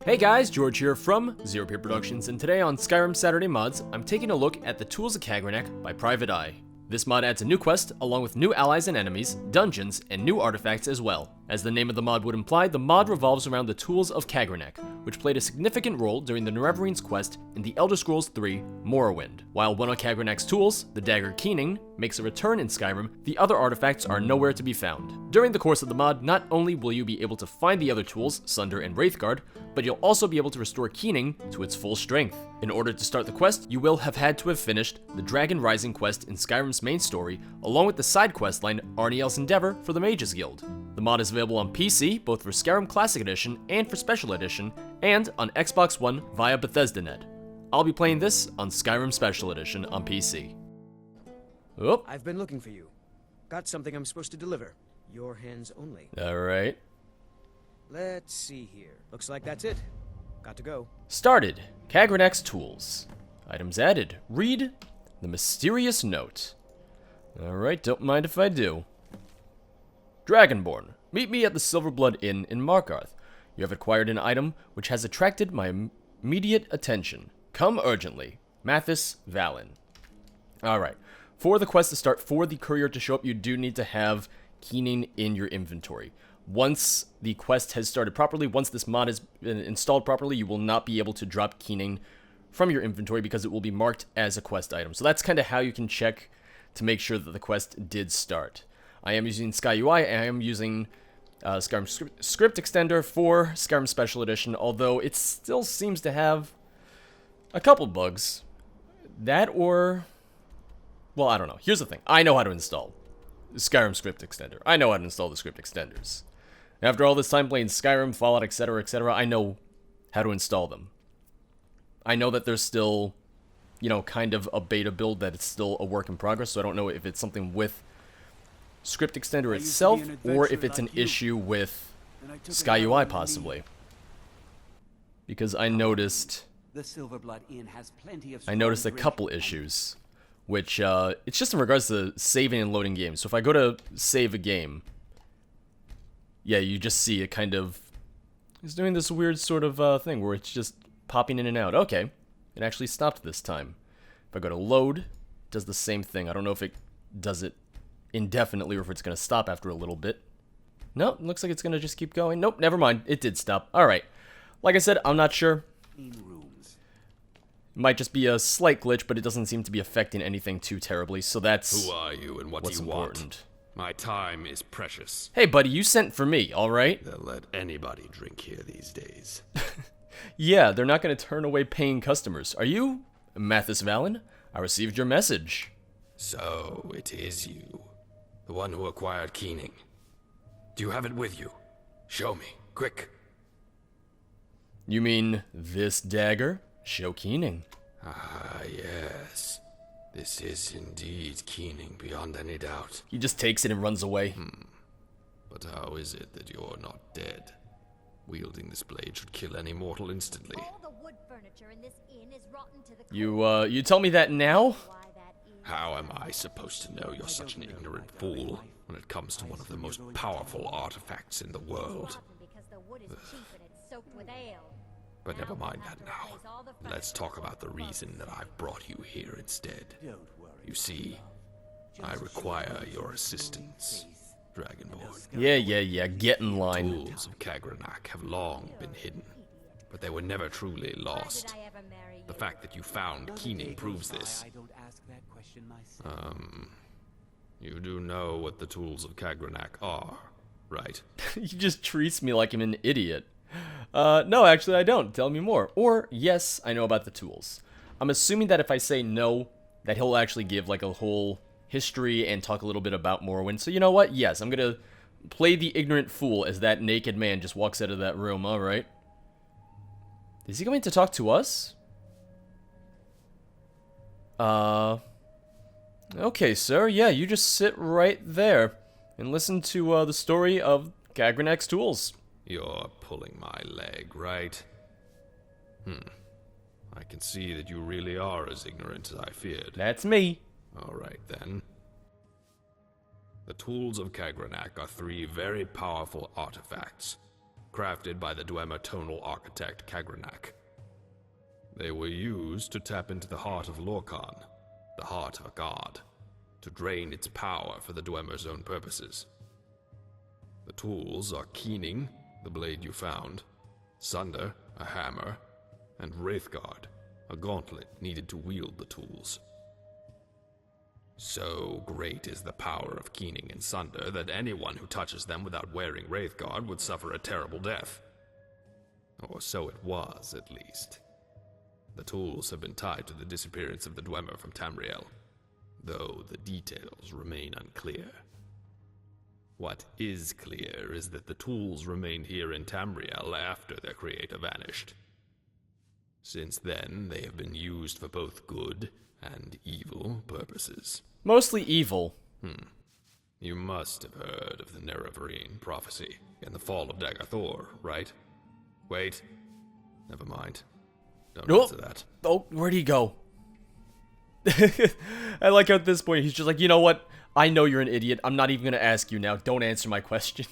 Hey guys, George here from Zero Peer Productions, and today on Skyrim Saturday Mods, I'm taking a look at the Tools of Kagrenac by PrivateEye. This mod adds a new quest, along with new allies and enemies, dungeons, and new artifacts as well. As the name of the mod would imply, the mod revolves around the Tools of Kagrenac, which played a significant role during the Nerevarines quest in the Elder Scrolls III Morrowind. While one of Kagrenac's tools, the dagger Keening, makes a return in Skyrim, the other artifacts are nowhere to be found. During the course of the mod, not only will you be able to find the other tools, Sunder and Wraithguard, but you'll also be able to restore Keening to its full strength. In order to start the quest, you will have had to have finished the Dragon Rising quest in Skyrim's main story, along with the side quest line Arniel's Endeavor for the Mages Guild. The mod is available on PC, both for Skyrim Classic Edition and for Special Edition, and on Xbox One via BethesdaNet. I'll be playing this on Skyrim Special Edition on PC. Oh. I've been looking for you. Got something I'm supposed to deliver. Your hands only. Alright. Let's see here. Looks like that's it. Got to go. Started. Kagrenac's tools. Items added. Read the mysterious note. Alright, don't mind if I do. Dragonborn. Meet me at the Silverblood Inn in Markarth. You have acquired an item which has attracted my immediate attention. Come urgently. Mathis, Valen. Alright. For the quest to start, for the courier to show up, you do need to have Keening in your inventory. Once the quest has started properly, once this mod has been installed properly, you will not be able to drop Keening from your inventory because it will be marked as a quest item. So that's kind of how you can check to make sure that the quest did start. I am using SkyUI, and I am using Skyrim script extender for Skyrim Special Edition, although it still seems to have a couple bugs. That or... well, I don't know. Here's the thing. I know how to install Skyrim script extender. I know how to install the script extenders. After all this time playing Skyrim, Fallout, etc., I know how to install them. I know that there's still, you know, kind of a beta build that it's still a work in progress, so I don't know if it's something with script extender itself, or if it's an issue with SkyUI, possibly. Because I noticed a couple issues. Which, it's just in regards to saving and loading games. So if I go to save a game, yeah, you just see it kind of is doing this weird sort of thing where it's just popping in and out. Okay, it actually stopped this time. If I go to load, it does the same thing. I don't know if it does it indefinitely or if it's going to stop after a little bit. No, it looks like it's going to just keep going. Nope, never mind. It did stop. Alright. Like I said, I'm not sure. Might just be a slight glitch, but it doesn't seem to be affecting anything too terribly, so that's who are you and what do you want? My time is precious. Hey, buddy, you sent for me, alright? They'll let anybody drink here these days. Yeah, they're not going to turn away paying customers. Are you Mathis Valen? I received your message. So, it is you. The one who acquired Keening. Do you have it with you? Show me, quick. You mean this dagger? Show Keening. Ah, yes. This is indeed Keening beyond any doubt. He just takes it and runs away. But how is it that you're not dead? Wielding this blade should kill any mortal instantly. All the wood furniture in this inn is rotten to the core. You tell me that now? How am I supposed to know you're such an ignorant fool when it comes to one of the most powerful artifacts in the world? But never mind that now. Let's talk about the reason that I've brought you here instead. You see, I require your assistance, Dragonborn. Yeah, get in line. The tools of Kagrenac have long been hidden, but they were never truly lost. The fact that you found Keening proves this. You do know what the tools of Kagrenac are, right? He just treats me like I'm an idiot. No, actually I don't. Tell me more. Or, yes, I know about the tools. I'm assuming that if I say no, that he'll actually give like a whole history and talk a little bit about Morrowind. So you know what? Yes, I'm gonna play the ignorant fool as that naked man just walks out of that room. Alright. Is he going to talk to us? Okay, sir. Yeah, you just sit right there and listen to the story of Kagrenac's tools. You're pulling my leg, right? I can see that you really are as ignorant as I feared. That's me. Alright then. The tools of Kagrenac are 3 very powerful artifacts, crafted by the Dwemer tonal architect Kagrenac. They were used to tap into the heart of Lorkhan, the heart of a god, to drain its power for the Dwemer's own purposes. The tools are Keening, the blade you found, Sunder, a hammer, and Wraithguard, a gauntlet needed to wield the tools. So great is the power of Keening and Sunder that anyone who touches them without wearing Wraithguard would suffer a terrible death. Or so it was, at least. The tools have been tied to the disappearance of the Dwemer from Tamriel, though the details remain unclear. What is clear is that the tools remained here in Tamriel after their creator vanished. Since then, they have been used for both good and evil purposes. Mostly evil. You must have heard of the Nerevarine prophecy and the fall of Daggerthor, right? Wait. Never mind. Don't answer that. Oh, where'd he go? I like how at this point he's just like, you know what? I know you're an idiot. I'm not even going to ask you now. Don't answer my question.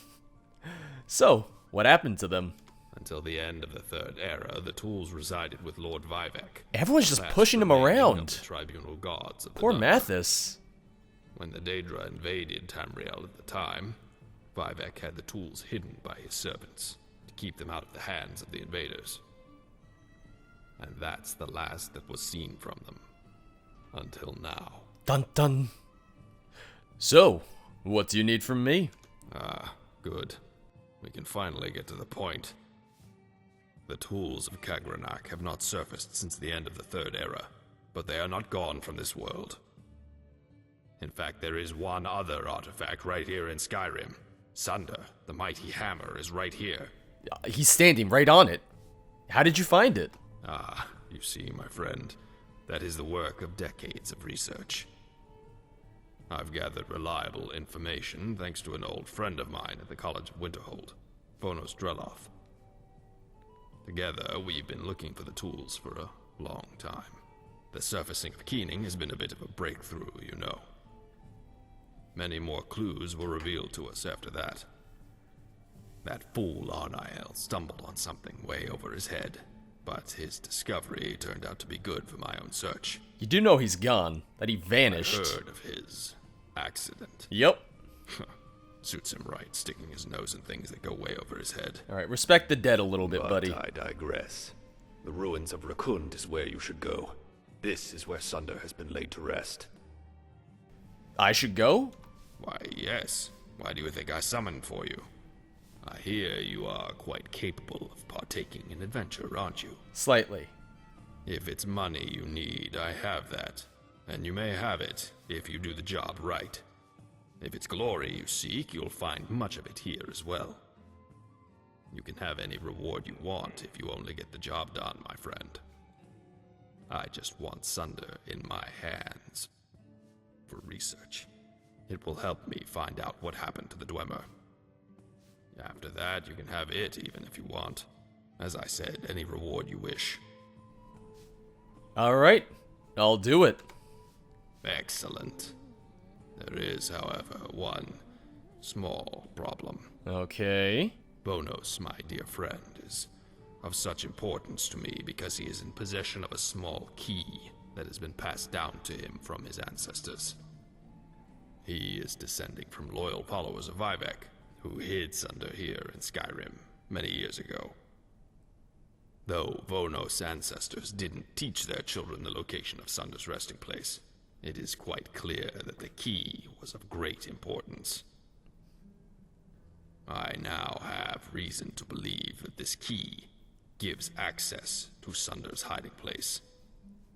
So, what happened to them? Until the end of the Third Era, the tools resided with Lord Vivek. Everyone's just pushing him around. The tribunal gods of the Poor Daedra. Mathis. When the Daedra invaded Tamriel at the time, Vivek had the tools hidden by his servants to keep them out of the hands of the invaders. And that's the last that was seen from them. Until now. Dun dun. So, what do you need from me? Ah, good. We can finally get to the point. The tools of Kagrenac have not surfaced since the end of the Third Era, but they are not gone from this world. In fact, there is one other artifact right here in Skyrim. Sunder, the mighty hammer, is right here. He's standing right on it. How did you find it? Ah, you see, my friend, that is the work of decades of research. I've gathered reliable information thanks to an old friend of mine at the College of Winterhold, Vonos Dreloth. Together, we've been looking for the tools for a long time. The surfacing of Keening has been a bit of a breakthrough, you know. Many more clues were revealed to us after that. That fool Arnael stumbled on something way over his head, but his discovery turned out to be good for my own search. You do know he's gone, that he vanished. I heard of his accident. Yep. Suits him right, sticking his nose in things that go way over his head. Alright, respect the dead a little bit, But buddy. I digress. The ruins of Rakund is where you should go. This is where Sunder has been laid to rest. I should go? Why, yes. Why do you think I summoned for you? I hear you are quite capable of partaking in adventure, aren't you? Slightly. If it's money you need, I have that. And you may have it, if you do the job right. If it's glory you seek, you'll find much of it here as well. You can have any reward you want if you only get the job done, my friend. I just want Sunder in my hands. For research. It will help me find out what happened to the Dwemer. After that, you can have it even if you want. As I said, any reward you wish. Alright, I'll do it. Excellent. There is, however, one small problem. Okay. Vonos, my dear friend, is of such importance to me because he is in possession of a small key that has been passed down to him from his ancestors. He is descending from loyal followers of Vivek, who hid Sunder here in Skyrim many years ago. Though Vonos' ancestors didn't teach their children the location of Sunder's resting place, it is quite clear that the key was of great importance. I now have reason to believe that this key gives access to Sunder's hiding place.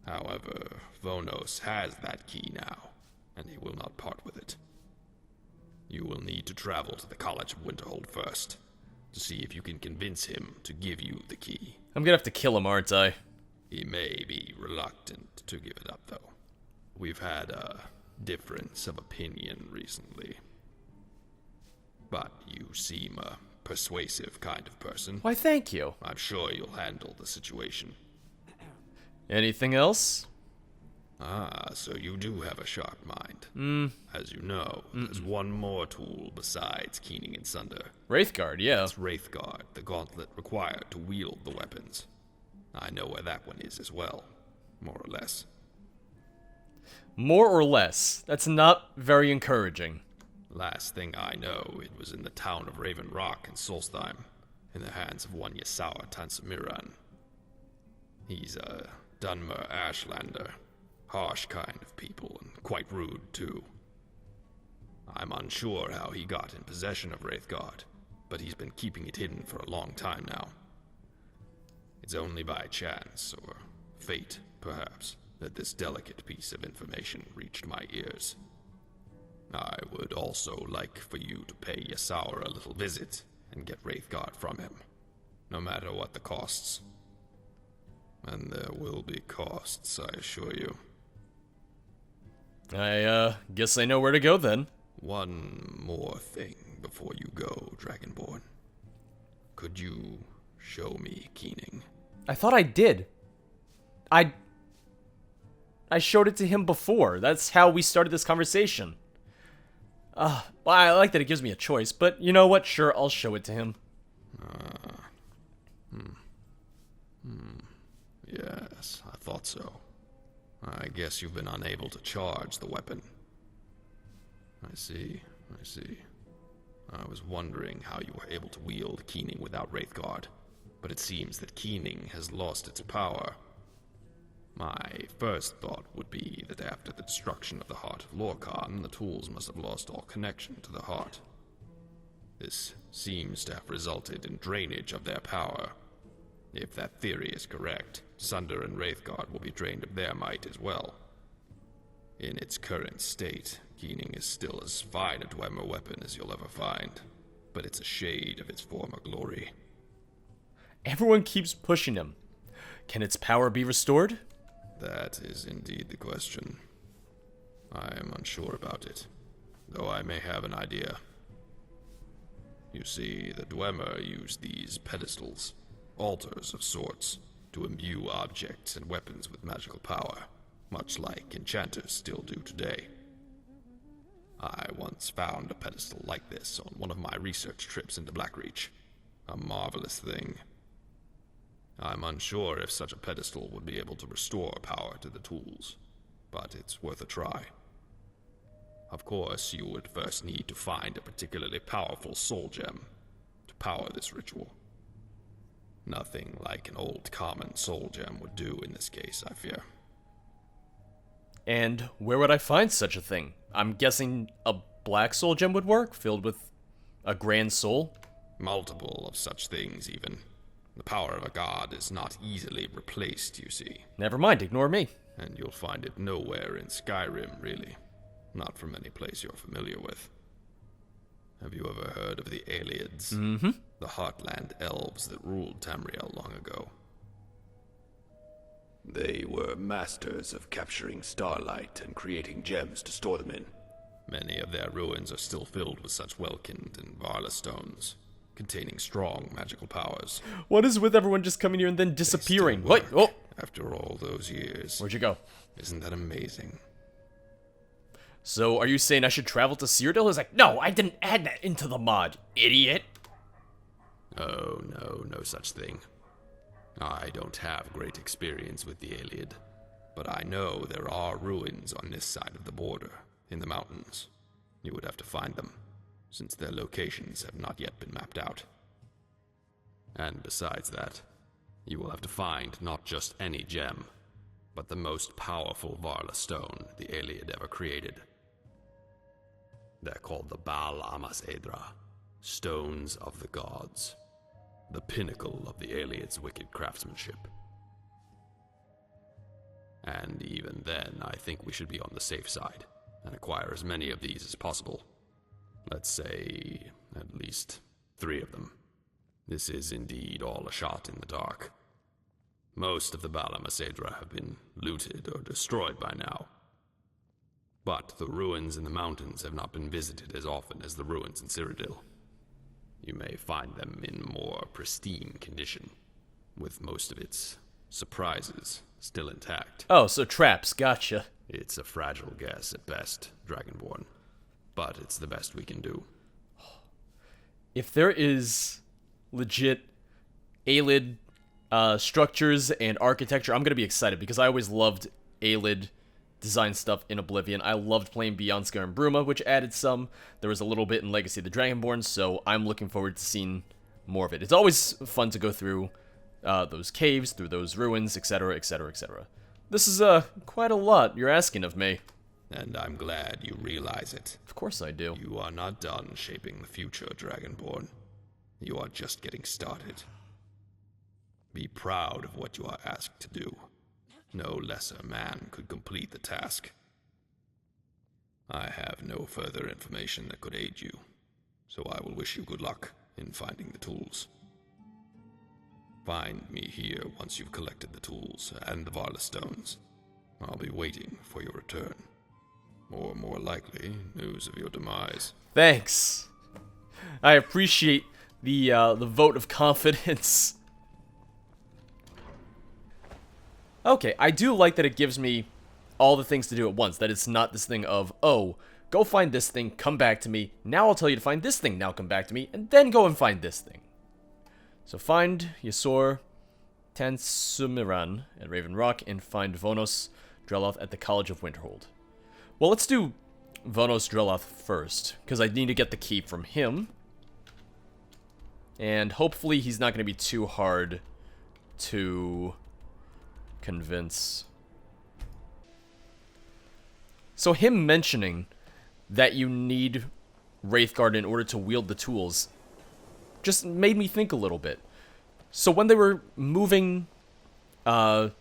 However, Vonos has that key now, and he will not part with it. You will need to travel to the College of Winterhold first, to see if you can convince him to give you the key. I'm gonna have to kill him, aren't I? He may be reluctant to give it up, though. We've had a difference of opinion recently. But you seem a persuasive kind of person. Why, thank you. I'm sure you'll handle the situation. Anything else? Ah, so you do have a sharp mind. As you know, there's one more tool besides Keening and Sunder. Wraithguard, yeah. It's Wraithguard, the gauntlet required to wield the weapons. I know where that one is as well, more or less. More or less. That's not very encouraging. Last thing I know, it was in the town of Raven Rock in Solstheim, in the hands of one Yasawa Tansamiran. He's a Dunmer Ashlander. Harsh kind of people, and quite rude, too. I'm unsure how he got in possession of Wraithguard, but he's been keeping it hidden for a long time now. It's only by chance, or fate, perhaps, that this delicate piece of information reached my ears. I would also like for you to pay Yasawa a little visit and get Wraithguard from him, no matter what the costs. And there will be costs, I assure you. I, guess I know where to go then. One more thing before you go, Dragonborn. Could you show me Keening? I thought I did. I showed it to him before. That's how we started this conversation. Well, I like that it gives me a choice, but you know what? Sure, I'll show it to him. Yes, I thought so. I guess you've been unable to charge the weapon. I see. I was wondering how you were able to wield Keening without Wraithguard, but it seems that Keening has lost its power. My first thought would be that after the destruction of the Heart of Lorkhan, the tools must have lost all connection to the heart. This seems to have resulted in drainage of their power. If that theory is correct, Sunder and Wraithguard will be drained of their might as well. In its current state, Keening is still as fine a Dwemer weapon as you'll ever find, but it's a shade of its former glory. Everyone keeps pushing him. Can its power be restored? That is indeed the question. I am unsure about it, though I may have an idea. You see, the Dwemer use these pedestals, altars of sorts, to imbue objects and weapons with magical power, much like enchanters still do today. I once found a pedestal like this on one of my research trips into Blackreach. A marvelous thing. I'm unsure if such a pedestal would be able to restore power to the tools, but it's worth a try. Of course, you would first need to find a particularly powerful soul gem to power this ritual. Nothing like an old common soul gem would do in this case, I fear. And where would I find such a thing? I'm guessing a black soul gem would work, filled with a grand soul? Multiple of such things, even. The power of a god is not easily replaced, you see. Never mind, ignore me. And you'll find it nowhere in Skyrim, really. Not from any place you're familiar with. Have you ever heard of the Aelids? Mm-hmm. The Heartland elves that ruled Tamriel long ago. They were masters of capturing starlight and creating gems to store them in. Many of their ruins are still filled with such Welkind and Varla stones, containing strong magical powers. What is with everyone just coming here and then disappearing? They still Wait, work oh! After all those years. Where'd you go? Isn't that amazing? So, are you saying I should travel to Cyrodiil? He's like, no, I didn't add that into the mod, idiot. Oh, no such thing. I don't have great experience with the Aeliad, but I know there are ruins on this side of the border, in the mountains. You would have to find them, since their locations have not yet been mapped out. And besides that, you will have to find not just any gem, but the most powerful Varla stone the Aeliad ever created. They're called the Bal Amas Edra, Stones of the Gods, the pinnacle of the Aeliad's wicked craftsmanship. And even then, I think we should be on the safe side, and acquire as many of these as possible. Let's say, at least 3 of them. This is indeed all a shot in the dark. Most of the Bal Amas Edra have been looted or destroyed by now. But the ruins in the mountains have not been visited as often as the ruins in Cyrodiil. You may find them in more pristine condition, with most of its Surprises still intact. Oh, so traps, gotcha. It's a fragile guess at best, Dragonborn. But it's the best we can do. If there is legit Aelid structures and architecture, I'm going to be excited because I always loved Aelid design stuff in Oblivion. I loved playing Beyond Skyrim Bruma, which added some. There was a little bit in Legacy of the Dragonborn, so I'm looking forward to seeing more of it. It's always fun to go through those caves, through those ruins, etc., etc., etc. This is quite a lot you're asking of me. And I'm glad you realize it. Of course I do. You are not done shaping the future, Dragonborn. You are just getting started. Be proud of what you are asked to do. No lesser man could complete the task. I have no further information that could aid you, so I will wish you good luck in finding the tools. Find me here once you've collected the tools and the Varla stones. I'll be waiting for your return. Or more likely, news of your demise. Thanks. I appreciate the vote of confidence. Okay, I do like that it gives me all the things to do at once. That it's not this thing of, oh, go find this thing, come back to me. Now I'll tell you to find this thing, now come back to me, and then go and find this thing. So find Yasor Tansumiran at Raven Rock, and find Vonos Dreloth at the College of Winterhold. Well, let's do Vonos Dreloth first, because I need to get the key from him. And hopefully he's not going to be too hard to convince. So him mentioning that you need Wraithguard in order to wield the tools just made me think a little bit. So when they were moving Sunder,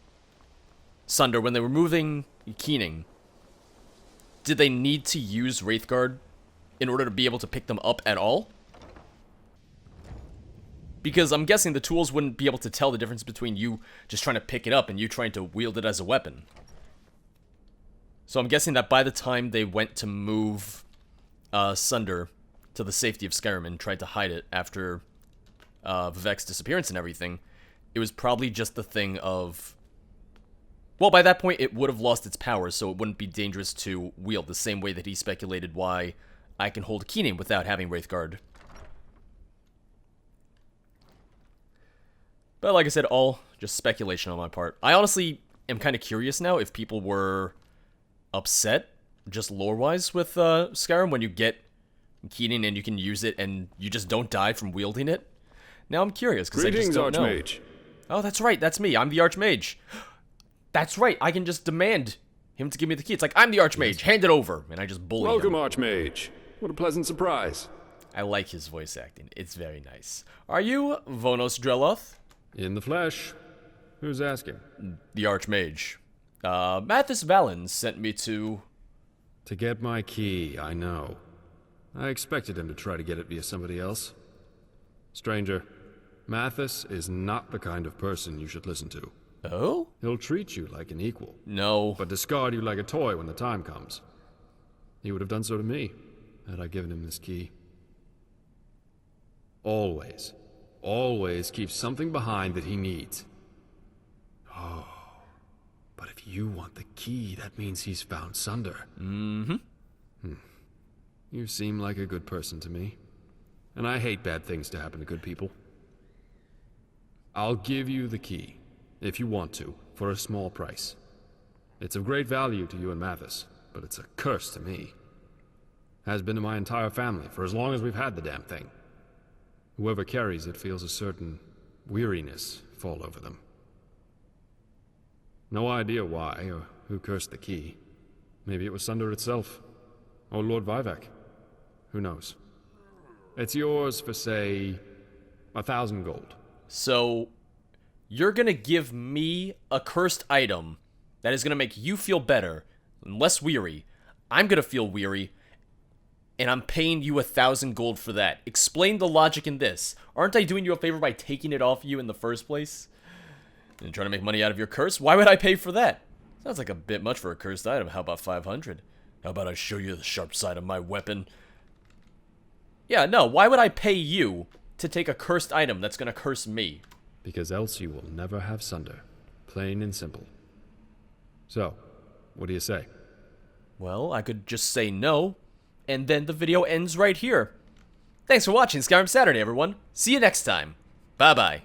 when they were moving Keening, did they need to use Wraithguard in order to be able to pick them up at all? Because I'm guessing the tools wouldn't be able to tell the difference between you just trying to pick it up and you trying to wield it as a weapon. So I'm guessing that by the time they went to move Sunder to the safety of Skyrim and tried to hide it after Vivek's disappearance and everything, it was probably just the thing of... Well, by that point, it would have lost its powers, so it wouldn't be dangerous to wield, the same way that he speculated why I can hold Keening without having Wraithguard. But like I said, all just speculation on my part. I honestly am kind of curious now if people were upset, just lore-wise, with Skyrim when you get Keening and you can use it and you just don't die from wielding it. Now I'm curious, because I just don't know. Archmage. Oh, that's right, that's me. I'm the Archmage. That's right, I can just demand him to give me the key. It's like, I'm the Archmage, hand it over. And I just bully Welcome, him. Archmage. What a pleasant surprise. I like his voice acting. It's very nice. Are you Vonos Dreloth? In the flesh. Who's asking? The Archmage. Mathis Valen sent me to... To get my key, I know. I expected him to try to get it via somebody else. Stranger, Mathis is not the kind of person you should listen to. Oh? He'll treat you like an equal, No. but discard you like a toy when the time comes. He would have done so to me, had I given him this key. Always, always keep something behind that he needs. Oh, but if you want the key, that means he's found Sunder. Mm-hmm. You seem like a good person to me. And I hate bad things to happen to good people. I'll give you the key, if you want to, for a small price. It's of great value to you and Mathis, but it's a curse to me. Has been to my entire family for as long as we've had the damn thing. Whoever carries it feels a certain weariness fall over them. No idea why, or who cursed the key. Maybe it was Sunder itself, or Lord Vivek. Who knows? It's yours for, say, 1,000 gold. So, you're gonna give me a cursed item that is gonna make you feel better and less weary. I'm gonna feel weary, and I'm paying you 1,000 gold for that. Explain the logic in this. Aren't I doing you a favor by taking it off you in the first place? And trying to make money out of your curse? Why would I pay for that? Sounds like a bit much for a cursed item. How about 500? How about I show you the sharp side of my weapon? Yeah, no, why would I pay you to take a cursed item that's gonna curse me? Because else you will never have Sunder. Plain and simple. So, what do you say? Well, I could just say no, and then the video ends right here. Thanks for watching Skyrim Saturday, everyone. See you next time. Bye-bye.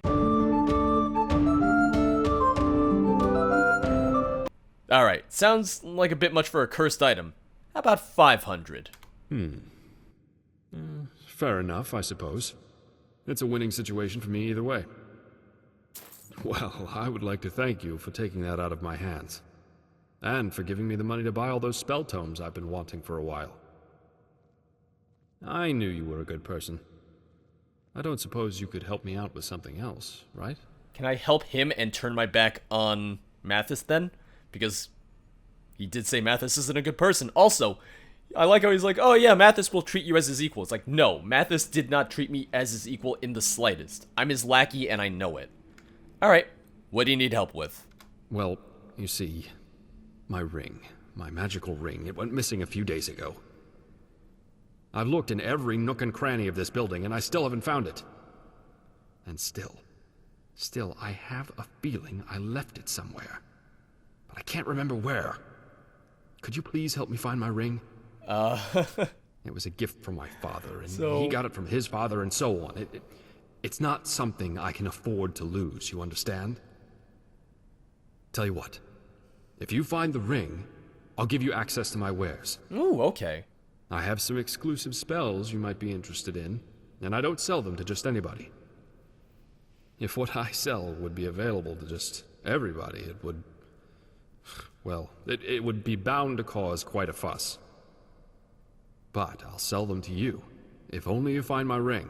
Alright, sounds like a bit much for a cursed item. How about 500? Fair enough, I suppose. It's a winning situation for me either way. Well, I would like to thank you for taking that out of my hands. And for giving me the money to buy all those spell tomes I've been wanting for a while. I knew you were a good person. I don't suppose you could help me out with something else, right? Can I help him and turn my back on Mathis then? Because he did say Mathis isn't a good person. Also, I like how he's like, oh yeah, Mathis will treat you as his equal. It's like, no, Mathis did not treat me as his equal in the slightest. I'm his lackey and I know it. Alright, what do you need help with? Well, you see, my ring, my magical ring, it went missing a few days ago. I've looked in every nook and cranny of this building and I still haven't found it. And still, I have a feeling I left it somewhere. But I can't remember where. Could you please help me find my ring? It was a gift from my father, and he got it from his father, and so on. It's not something I can afford to lose, you understand? Tell you what, if you find the ring, I'll give you access to my wares. Ooh, okay. I have some exclusive spells you might be interested in, and I don't sell them to just anybody. If what I sell would be available to just everybody, it would... well, it would be bound to cause quite a fuss. But I'll sell them to you, if only you find my ring.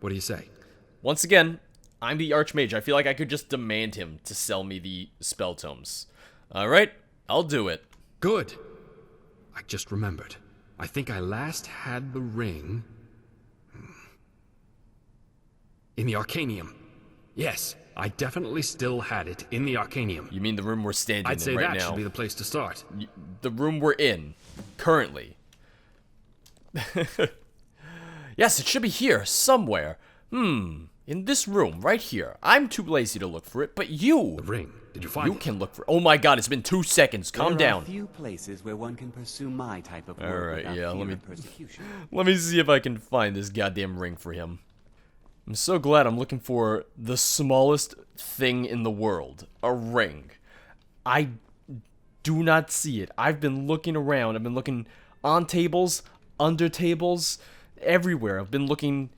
What do you say? Once again, I'm the Archmage. I feel like I could just demand him to sell me the spell tomes. Alright, I'll do it. Good. I just remembered. I think I last had the ring... in the Arcanium. Yes, I definitely still had it in the Arcanium. You mean the room we're standing I'd say in right that now? should be the place to start. The room we're in, currently. Yes, it should be here, somewhere. In this room, right here. I'm too lazy to look for it, but you... The ring. Did you find You it? can look for... Oh my god, it's been 2 seconds. Calm There down. are few places where one can pursue my type of work Alright, without yeah, fear let me- of persecution. Let me see if I can find this goddamn ring for him. I'm so glad I'm looking for the smallest thing in the world. A ring. I do not see it. I've been looking around. I've been looking on tables, under tables, everywhere. I've been looking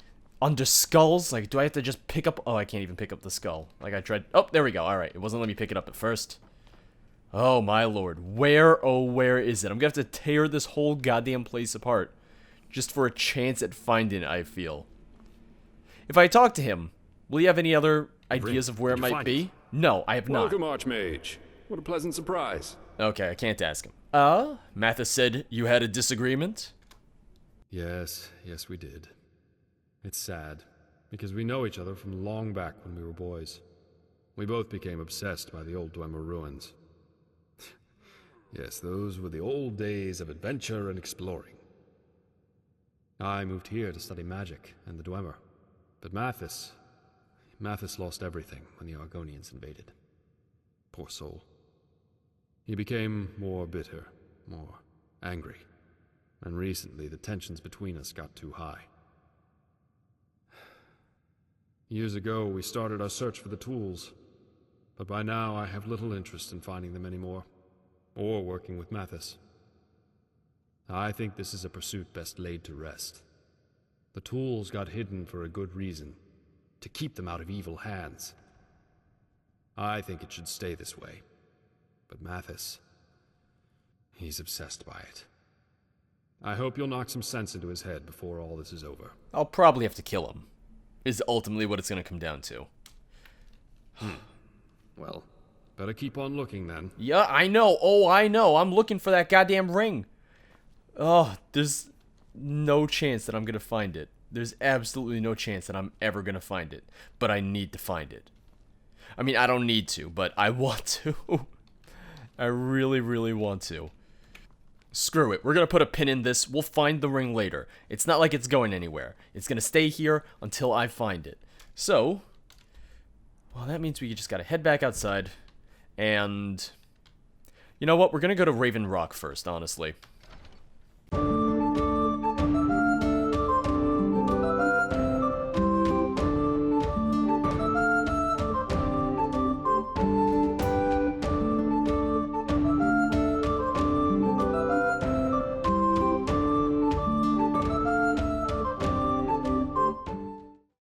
under skulls. Like, do I have to just pick up... Oh, I can't even pick up the skull. Like, I tried... Oh, there we go. Alright, it wasn't letting me pick it up at first. Oh, my lord. Where, oh, where is it? I'm gonna have to tear this whole goddamn place apart. Just for a chance at finding it, I feel. If I talk to him, will he have any other ideas of where it Did you might find be? it? No, I have not. Welcome, Archmage. What a pleasant surprise. Okay, I can't ask him. Mathis said you had a disagreement? Yes, we did. It's sad, because we know each other from long back when we were boys. We both became obsessed by the old Dwemer ruins. Yes, those were the old days of adventure and exploring. I moved here to study magic and the Dwemer. But Mathis lost everything when the Argonians invaded. Poor soul. He became more bitter, more angry. And recently the tensions between us got too high. Years ago we started our search for the tools. But by now I have little interest in finding them anymore. Or working with Mathis. I think this is a pursuit best laid to rest. The tools got hidden for a good reason. To keep them out of evil hands. I think it should stay this way. But Mathis... he's obsessed by it. I hope you'll knock some sense into his head before all this is over. I'll probably have to kill him. Is ultimately what it's gonna come down to. Well, better keep on looking then. Yeah, I know. Oh, I know. I'm looking for that goddamn ring. Oh, there's no chance that I'm gonna find it. There's absolutely no chance that I'm ever gonna find it. But I need to find it. I mean, I don't need to, but I want to. I really, really want to. Screw it. We're gonna put a pin in this. We'll find the ring later. It's not like it's going anywhere. It's gonna stay here until I find it. So, well, that means we just gotta head back outside, And you know what? We're gonna go to Raven Rock first, honestly.